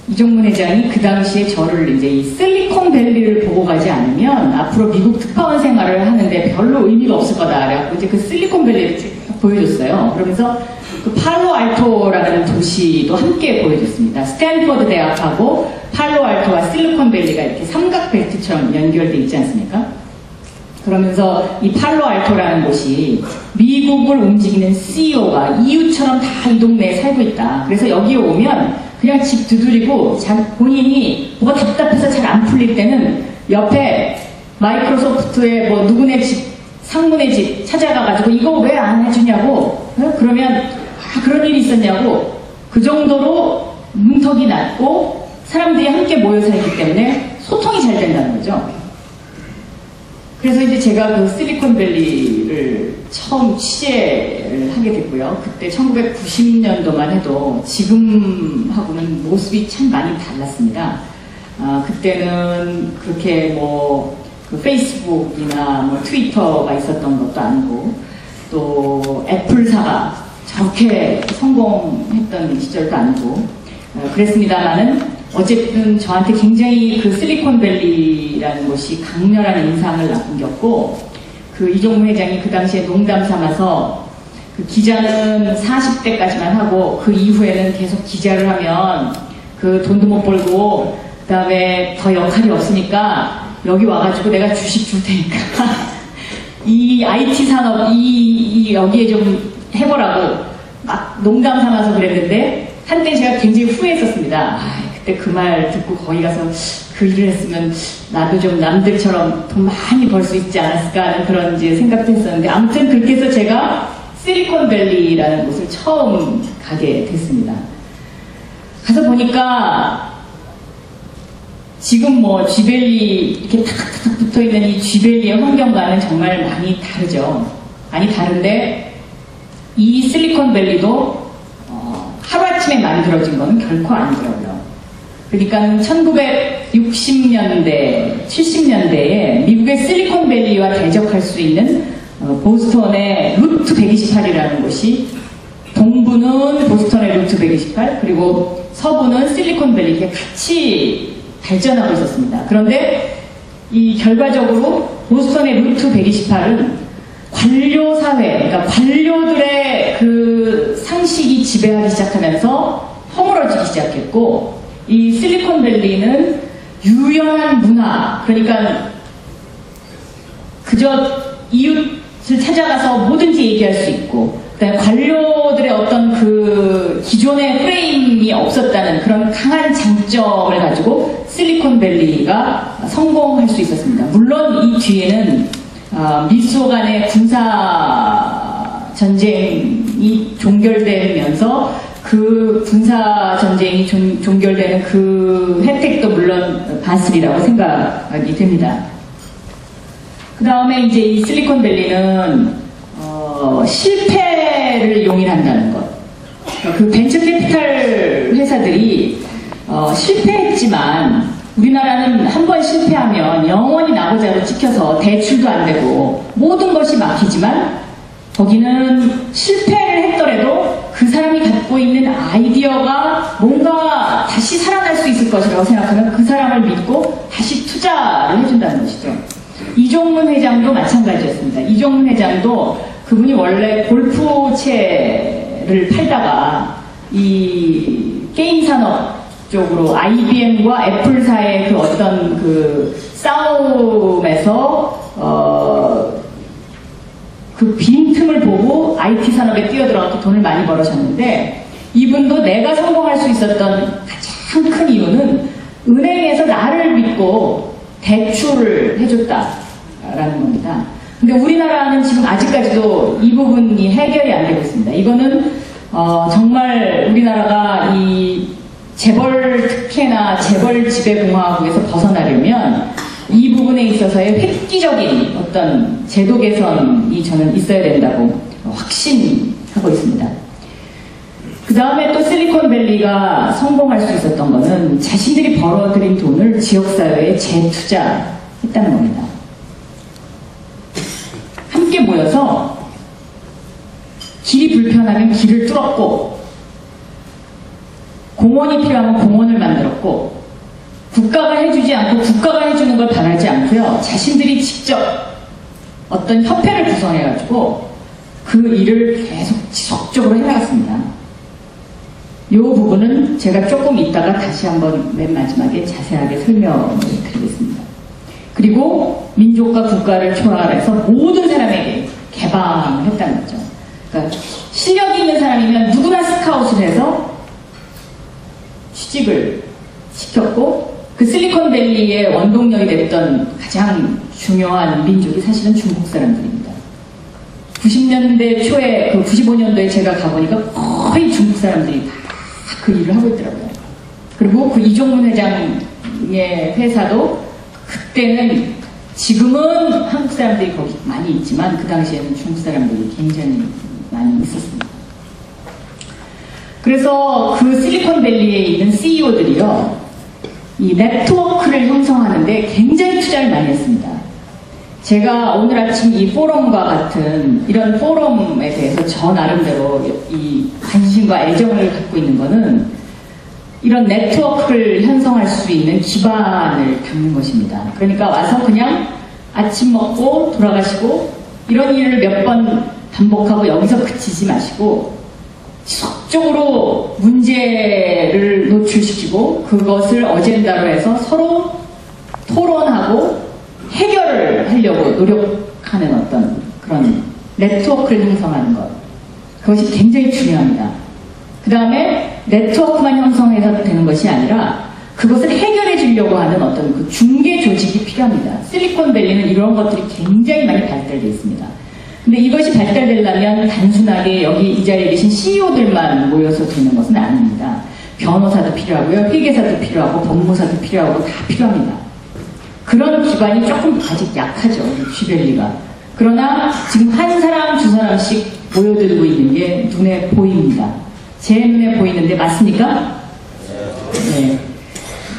이종문 회장이 그 당시에 저를 이제 이 실리콘밸리를 보고 가지 않으면 앞으로 미국 특파원 생활을 하는데 별로 의미가 없을 거다. 그래갖고 이제 그 실리콘밸리를 보여줬어요. 그러면서 그 팔로알토라는 도시도 함께 보여줬습니다. 스탠퍼드 대학하고 팔로알토와 실리콘밸리가 이렇게 삼각벨트처럼 연결돼 있지 않습니까? 그러면서 이 팔로알토라는 곳이 미국을 움직이는 CEO가 EU처럼 다 이 동네에 살고 있다. 그래서 여기에 오면 그냥 집 두드리고 본인이 뭐가 답답해서 잘 안 풀릴 때는 옆에 마이크로소프트의 뭐 누구네 집, 상무네 집 찾아가가지고 이거 왜 안 해주냐고 그러면 그런 일이 있었냐고 그 정도로 문턱이 낮고 사람들이 함께 모여 살기 때문에 소통이 잘 된다는 거죠. 그래서 이제 제가 그 실리콘밸리를 처음 취재를 하게 됐고요. 그때 1990년도만 해도 지금하고는 모습이 참 많이 달랐습니다. 그때는 그렇게 그 페이스북이나 뭐 트위터가 있었던 것도 아니고 또 애플사가 저렇게 성공했던 시절도 아니고 그랬습니다만은 어쨌든 저한테 굉장히 그 실리콘밸리라는 곳이 강렬한 인상을 남겼고 그 이종문 회장이 그 당시에 농담 삼아서 그 기자는 40대까지만 하고 그 이후에는 계속 기자를 하면 그 돈도 못 벌고 그 다음에 더 역할이 없으니까 여기 와가지고 내가 주식 줄 테니까 이 IT 산업 여기에 좀 해보라고 막 농담 삼아서 그랬는데 한때 제가 굉장히 후회했었습니다. 그때 그 말 듣고 거기 가서 그 일을 했으면 나도 좀 남들처럼 돈 많이 벌 수 있지 않았을까 하는 그런 이제 생각도 했었는데 아무튼 그렇게 해서 제가 실리콘밸리라는 곳을 처음 가게 됐습니다. 가서 보니까 지금 뭐 쥐밸리 이렇게 탁탁탁 붙어있는 이 쥐밸리의 환경과는 정말 많이 다르죠. 많이 다른데 이 실리콘밸리도 하루아침에 만들어진 건 결코 아니더라고요. 그러니까 1960년대, 70년대에 미국의 실리콘밸리와 대적할 수 있는 보스턴의 루트 128이라는 곳이 동부는 보스턴의 루트 128 그리고 서부는 실리콘밸리 이렇게 같이 발전하고 있었습니다. 그런데 이 결과적으로 보스턴의 루트 128은 관료사회, 그러니까 관료들의 그 상식이 지배하기 시작하면서 허물어지기 시작했고 이 실리콘밸리는 유연한 문화, 그러니까 그저 이웃을 찾아가서 뭐든지 얘기할 수 있고 그다음에 관료들의 어떤 그 기존의 프레임이 없었다는 그런 강한 장점을 가지고 실리콘밸리가 성공할 수 있었습니다. 물론 이 뒤에는 미소 간의 군사 전쟁이 종결되면서 그 군사 전쟁이 종결되는 그 혜택도 물론 봤으리라고 생각이 됩니다. 그 다음에 이제 이 실리콘밸리는 실패를 용인한다는 것. 그 벤처 캐피탈 회사들이 실패했지만 우리나라는 한 번 실패하면 영원히 나고자로 찍혀서 대출도 안 되고 모든 것이 막히지만 거기는 실패를 했더라도 그 사람이 갖고 있는 아이디어가 뭔가 다시 살아날 수 있을 것이라고 생각하면 그 사람을 믿고 다시 투자를 해준다는 것이죠. 이종문 회장도 마찬가지였습니다. 이종문 회장도 그분이 원래 골프채를 팔다가 이 게임 산업 쪽으로 IBM과 애플사의 그 어떤 그 싸움에서 그 빈틈을 보고 IT 산업에 뛰어들어가서 돈을 많이 벌으셨는데 이분도 내가 성공할 수 있었던 가장 큰 이유는 은행에서 나를 믿고 대출을 해줬다라는 겁니다. 근데 우리나라는 지금 아직까지도 이 부분이 해결이 안 되고 있습니다. 이거는 정말 우리나라가 이 재벌 특혜나 재벌 지배공화국에서 벗어나려면 이 부분에 있어서의 획기적인 어떤 제도 개선이 저는 있어야 된다고 확신하고 있습니다. 그 다음에 또 실리콘밸리가 성공할 수 있었던 것은 자신들이 벌어들인 돈을 지역사회에 재투자했다는 겁니다. 함께 모여서 길이 불편하면 길을 뚫었고 공원이 필요하면 공원을 만들었고 국가가 해주지 않고 국가가 해주는 걸 바라지 않고요. 자신들이 직접 어떤 협회를 구성해가지고 그 일을 계속 지속적으로 해나갔습니다. 이 부분은 제가 조금 이따가 다시 한번 맨 마지막에 자세하게 설명을 드리겠습니다. 그리고 민족과 국가를 초월해서 모든 사람에게 개방을 했다는 거죠. 그러니까 실력 있는 사람이면 누구나 스카웃을 해서 취직을 시켰고 그 실리콘밸리의 원동력이 됐던 가장 중요한 민족이 사실은 중국 사람들입니다. 90년대 초에, 95년도에 제가 가보니까 거의 중국 사람들이 다 그 일을 하고 있더라고요. 그리고 그 이종문 회장의 회사도 그때는 지금은 한국 사람들이 거기 많이 있지만 그 당시에는 중국 사람들이 굉장히 많이 있었습니다. 그래서 그 실리콘밸리에 있는 CEO들이요, 이 네트워크를 형성하는데 굉장히 투자를 많이 했습니다. 제가 오늘 아침 이 포럼과 같은 이런 포럼에 대해서 저 나름대로 이 관심과 애정을 갖고 있는 거는 이런 네트워크를 형성할 수 있는 기반을 닦는 것입니다. 그러니까 와서 그냥 아침 먹고 돌아가시고 이런 일을 몇 번 반복하고 여기서 그치지 마시고 지속적으로 문제를 노출시키고 그것을 어젠다로 해서 서로 토론하고 해결을 하려고 노력하는 어떤 그런 네트워크를 형성하는 것. 그것이 굉장히 중요합니다. 그 다음에 네트워크만 형성해서 되는 것이 아니라 그것을 해결해 주려고 하는 어떤 그 중개 조직이 필요합니다. 실리콘밸리는 이런 것들이 굉장히 많이 발달되어 있습니다. 근데 이것이 발달되려면 단순하게 여기 이 자리에 계신 CEO들만 모여서 되는 것은 아닙니다. 변호사도 필요하고요, 회계사도 필요하고, 법무사도 필요하고 다 필요합니다. 그런 기반이 조금 아직 약하죠, 쥐밸리가. 그러나 지금 한 사람, 두 사람씩 모여들고 있는 게 눈에 보입니다. 제 눈에 보이는데 맞습니까? 네.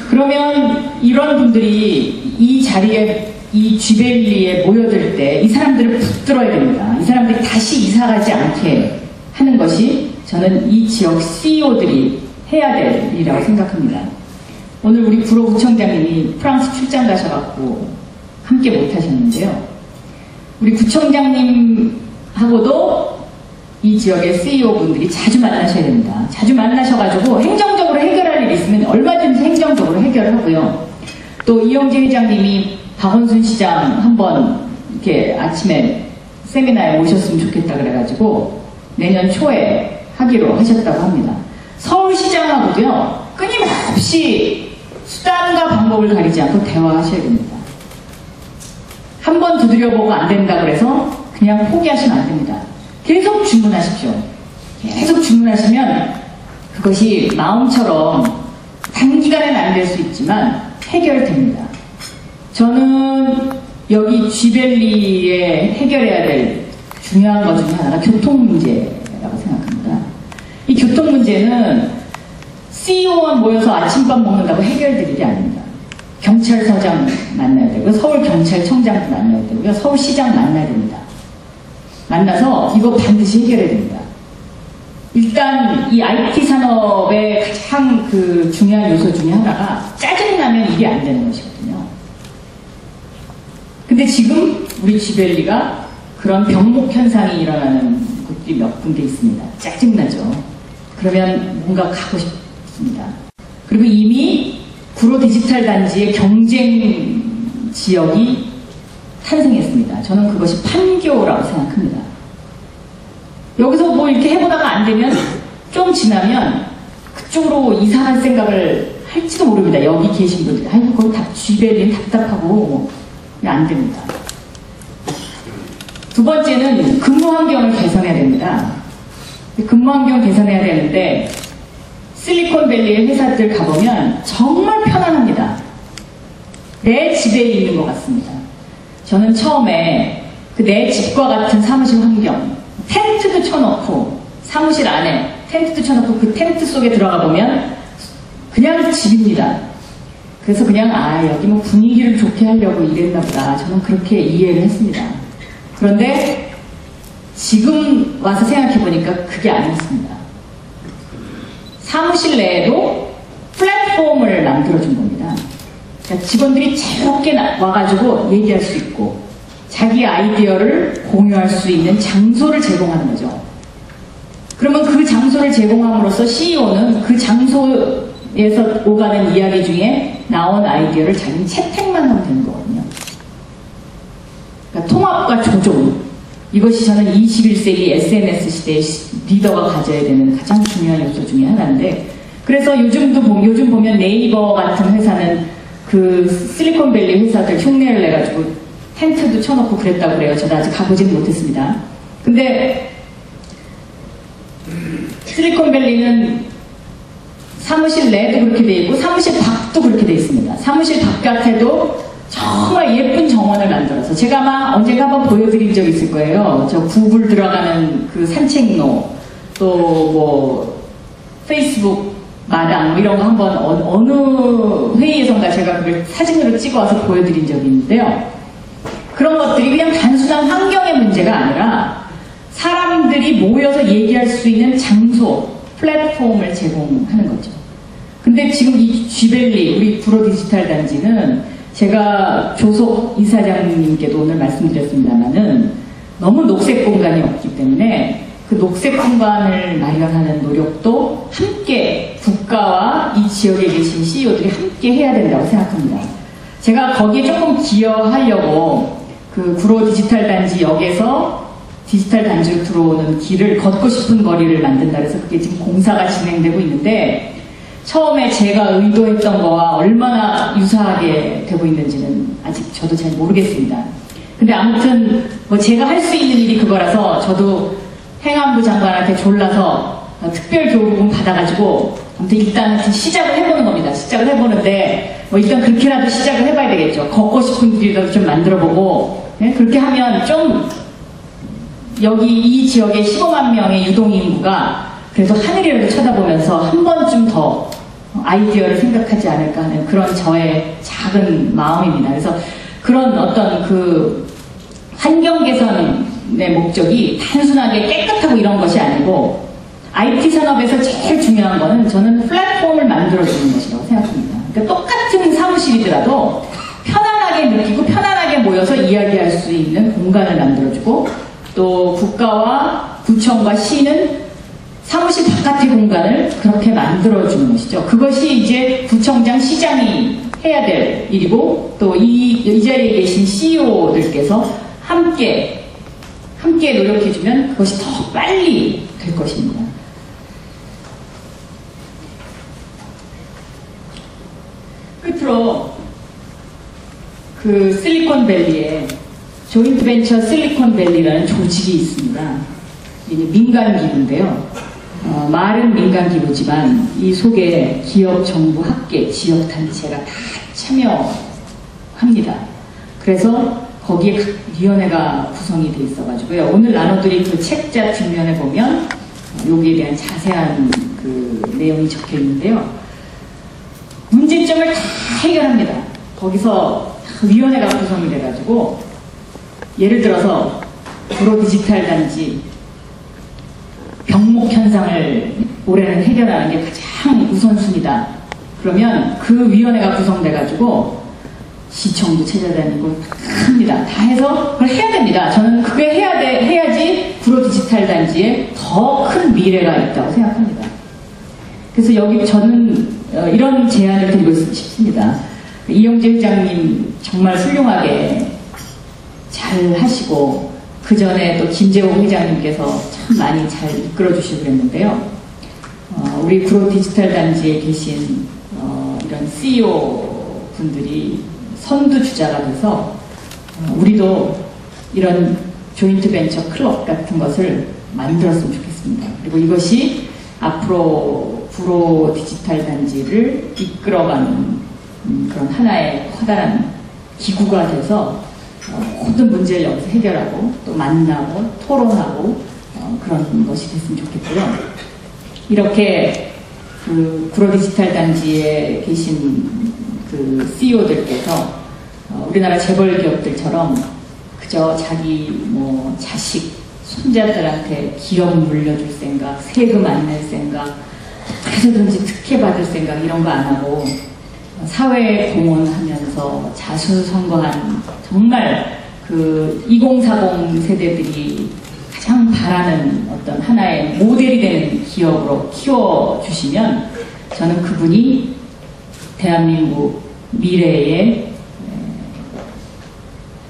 그러면 이런 분들이 이 자리에 이 쥐밸리에 모여들 때 이 사람들을 붙들어야 됩니다. 이 사람들이 다시 이사가지 않게 하는 것이 저는 이 지역 CEO들이 해야 될 일이라고 생각합니다. 오늘 우리 구로구청장님이 프랑스 출장 가셔갖고 함께 못하셨는데요. 우리 구청장님하고도 이 지역의 CEO분들이 자주 만나셔야 됩니다. 자주 만나셔가지고 행정적으로 해결할 일이 있으면 얼마든지 행정적으로 해결을 하고요. 또 이영재 회장님이 박원순 시장 한번 이렇게 아침에 세미나에 모셨으면 좋겠다 그래가지고 내년 초에 하기로 하셨다고 합니다. 서울시장하고도요, 끊임없이 수단과 방법을 가리지 않고 대화하셔야 됩니다. 한 번 두드려보고 안 된다 그래서 그냥 포기하시면 안 됩니다. 계속 주문하십시오. 계속 주문하시면 그것이 마음처럼 단기간에는 안 될 수 있지만 해결됩니다. 저는 여기 쥐밸리에 해결해야 될 중요한 것 중에 하나가 교통 문제라고 생각합니다. 이 교통 문제는 CEO만 모여서 아침밥 먹는다고 해결될 일이 아닙니다. 경찰서장 만나야 되고요. 서울경찰청장도 만나야 되고요. 서울시장 만나야 됩니다. 만나서 이거 반드시 해결해야 됩니다. 일단 이 IT 산업의 가장 그 중요한 요소 중에 하나가 짜증나면 일이 안 되는 것이거든요. 근데 지금 우리 쥐벨리가 그런 병목 현상이 일어나는 곳들이 몇 군데 있습니다. 짜증나죠. 그러면 뭔가 가고 싶습니다. 그리고 이미 구로 디지털 단지의 경쟁 지역이 탄생했습니다. 저는 그것이 판교라고 생각합니다. 여기서 뭐 이렇게 해보다가 안 되면 좀 지나면 그쪽으로 이사할 생각을 할지도 모릅니다. 여기 계신 분들이. 아이고, 거기 쥐벨리는 답답하고 안 됩니다. 두 번째는 근무 환경을 개선해야 됩니다. 근무 환경 개선해야 되는데 실리콘밸리의 회사들 가보면 정말 편안합니다. 내 집에 있는 것 같습니다. 저는 처음에 그 내 집과 같은 사무실 환경, 텐트도 쳐놓고 사무실 안에 텐트도 쳐놓고 그 텐트 속에 들어가 보면 그냥 집입니다. 그래서 그냥 여기 뭐 분위기를 좋게 하려고 이랬나 보다. 저는 그렇게 이해를 했습니다. 그런데 지금 와서 생각해보니까 그게 아니었습니다. 사무실 내에도 플랫폼을 만들어준 겁니다. 그러니까 직원들이 자유롭게 와가지고 얘기할 수 있고 자기 아이디어를 공유할 수 있는 장소를 제공하는 거죠. 그러면 그 장소를 제공함으로써 CEO는 그 장소에서 오가는 이야기 중에 나온 아이디어를 자기는 채택만 하면 되는 거거든요. 그러니까 통합과 조종, 이것이 저는 21세기 SNS 시대의 리더가 가져야 되는 가장 중요한 요소 중에 하나인데, 그래서 요즘 보면 네이버 같은 회사는 그 실리콘밸리 회사들 흉내를 내가지고 텐트도 쳐놓고 그랬다고 그래요. 저도 아직 가보지는 못했습니다. 근데 실리콘밸리는 사무실 내도 그렇게 돼 있고 사무실 밖도 그렇게 돼 있습니다. 사무실 바깥에도 정말 예쁜 정원을 만들어서, 제가 아마 언젠가 한번 보여드린 적 있을 거예요. 저 구글 들어가는 그 산책로, 또 뭐 페이스북 마당 이런 거 한번 어느 회의에선가 제가 그걸 사진으로 찍어와서 보여드린 적이 있는데요. 그런 것들이 그냥 단순한 환경의 문제가 아니라 사람들이 모여서 얘기할 수 있는 장소, 플랫폼을 제공하는 거죠. 근데 지금 이 쥐벨리, 우리 구로 디지털 단지는 제가 조속 이사장님께도 오늘 말씀드렸습니다만은 너무 녹색 공간이 없기 때문에 그 녹색 공간을 마련하는 노력도 함께 국가와 이 지역에 계신 CEO들이 함께 해야 된다고 생각합니다. 제가 거기에 조금 기여하려고 그 구로 디지털 단지 역에서 디지털 단지로 들어오는 길을 걷고 싶은 거리를 만든다 그래서 그게 지금 공사가 진행되고 있는데, 처음에 제가 의도했던 거와 얼마나 유사하게 되고 있는지는 아직 저도 잘 모르겠습니다. 근데 아무튼 뭐 제가 할 수 있는 일이 그거라서 저도 행안부 장관한테 졸라서 특별 교육은 받아가지고 아무튼 일단 시작을 해보는 겁니다. 시작을 해보는데 뭐 일단 그렇게라도 시작을 해봐야 되겠죠. 걷고 싶은 길이라도 좀 만들어보고, 네? 그렇게 하면 좀 여기 이 지역에 15만 명의 유동인구가 그래도 하늘이라도 쳐다보면서 한 번쯤 더 아이디어를 생각하지 않을까 하는 그런 저의 작은 마음입니다. 그래서 그런 어떤 그 환경 개선의 목적이 단순하게 깨끗하고 이런 것이 아니고, IT 산업에서 제일 중요한 거는 저는 플랫폼을 만들어주는 것이라고 생각합니다. 그러니까 똑같은 사무실이더라도 편안하게 느끼고 편안하게 모여서 이야기할 수 있는 공간을 만들어주고, 또 국가와 구청과 시는 사무실 바깥의 공간을 그렇게 만들어주는 것이죠. 그것이 이제 구청장, 시장이 해야 될 일이고, 또 이 자리에 계신 CEO들께서 함께 노력해주면 그것이 더 빨리 될 것입니다. 끝으로 그 실리콘밸리에 조인트벤처 실리콘밸리라는 조직이 있습니다. 이게 민간기구인데요. 말은 민간기구지만 이 속에 기업, 정부, 학계, 지역단체가 다 참여합니다. 그래서 거기에 각 위원회가 구성이 돼 있어가지고요. 오늘 나눠드린 그 책자 뒷면에 보면 여기에 대한 자세한 그 내용이 적혀 있는데요. 문제점을 다 해결합니다. 거기서 위원회가 구성이 돼가지고 예를 들어서 구로 디지털 단지 병목 현상을 올해는 해결하는 게 가장 우선순위다. 그러면 그 위원회가 구성돼가지고 시청도 찾아다니고 합니다. 다 해서 그걸 해야 됩니다. 저는 그게 해야지 구로 디지털 단지에 더 큰 미래가 있다고 생각합니다. 그래서 여기 저는 이런 제안을 드리고 싶습니다. 이용재 회장님 정말 훌륭하게 잘 하시고 그 전에 또 김재호 회장님께서 참 많이 잘 이끌어 주시고 그랬는데요. 우리 구로 디지털 단지에 계신 이런 CEO 분들이 선두주자가 돼서 우리도 이런 조인트 벤처 클럽 같은 것을 만들었으면 좋겠습니다. 그리고 이것이 앞으로 구로 디지털 단지를 이끌어가는 그런 하나의 커다란 기구가 돼서 모든 문제를 여기서 해결하고 또 만나고 토론하고 그런 것이 됐으면 좋겠고요. 이렇게 그 구로 디지털 단지에 계신 그 CEO들께서 우리나라 재벌 기업들처럼 그저 자기 뭐 자식, 손자들한테 기업 물려줄 생각, 세금 안 낼 생각, 해서든지 특혜 받을 생각 이런 거 안 하고 사회에 공헌하면서 자수성가한 정말 그 2040 세대들이 가장 바라는 어떤 하나의 모델이 되는 기업으로 키워주시면 저는 그분이 대한민국 미래의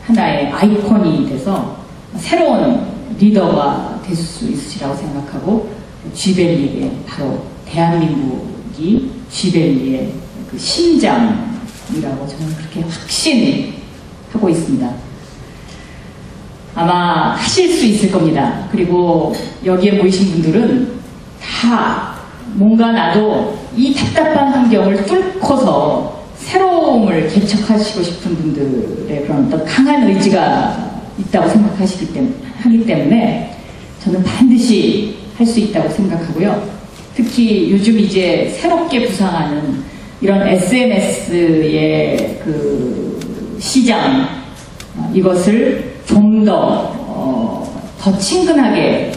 하나의 아이콘이 돼서 새로운 리더가 될 수 있으시라고 생각하고 쥐벨리의 바로 대한민국이 쥐벨리의 그 심장이라고 저는 그렇게 확신하고 있습니다. 아마 하실 수 있을 겁니다. 그리고 여기에 모이신 분들은 다 뭔가 나도 이 답답한 환경을 뚫고서 새로움을 개척하시고 싶은 분들의 그런 어떤 강한 의지가 있다고 생각하기 때문에 저는 반드시 할 수 있다고 생각하고요. 특히 요즘 이제 새롭게 부상하는 이런 SNS의 그 시장 이것을 좀 더 친근하게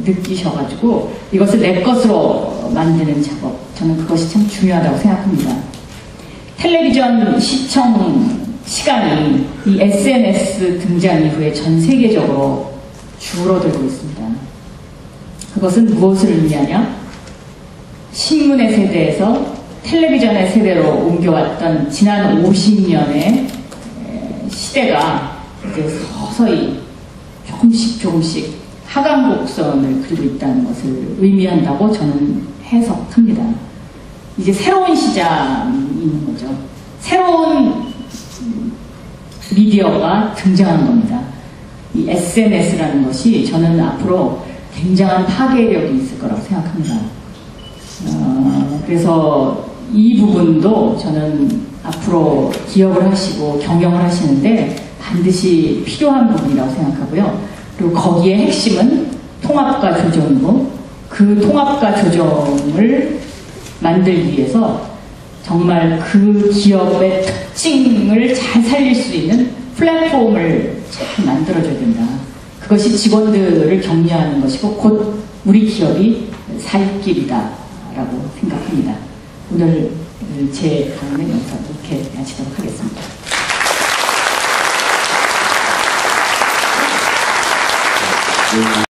느끼셔가지고 이것을 내 것으로 만드는 작업 저는 그것이 참 중요하다고 생각합니다. 텔레비전 시청 시간이 이 SNS 등장 이후에 전 세계적으로 줄어들고 있습니다. 그것은 무엇을 의미하냐? 신문의 세대에서 텔레비전의 세대로 옮겨왔던 지난 50년의 시대가 이제 서서히 조금씩 하강곡선을 그리고 있다는 것을 의미한다고 저는 해석합니다. 이제 새로운 시장이 있는 거죠. 새로운 미디어가 등장하는 겁니다. 이 SNS라는 것이 저는 앞으로 굉장한 파괴력이 있을 거라고 생각합니다. 그래서 이 부분도 저는 앞으로 기업을 하시고 경영을 하시는데 반드시 필요한 부분이라고 생각하고요. 그리고 거기에 핵심은 통합과 조정이고 그 통합과 조정을 만들기 위해서 정말 그 기업의 특징을 잘 살릴 수 있는 플랫폼을 잘 만들어줘야 된다. 그것이 직원들을 격려하는 것이고 곧 우리 기업이 살 길이다라고 생각합니다. 오늘 제 강연은 여기서 이렇게 마치도록 하겠습니다.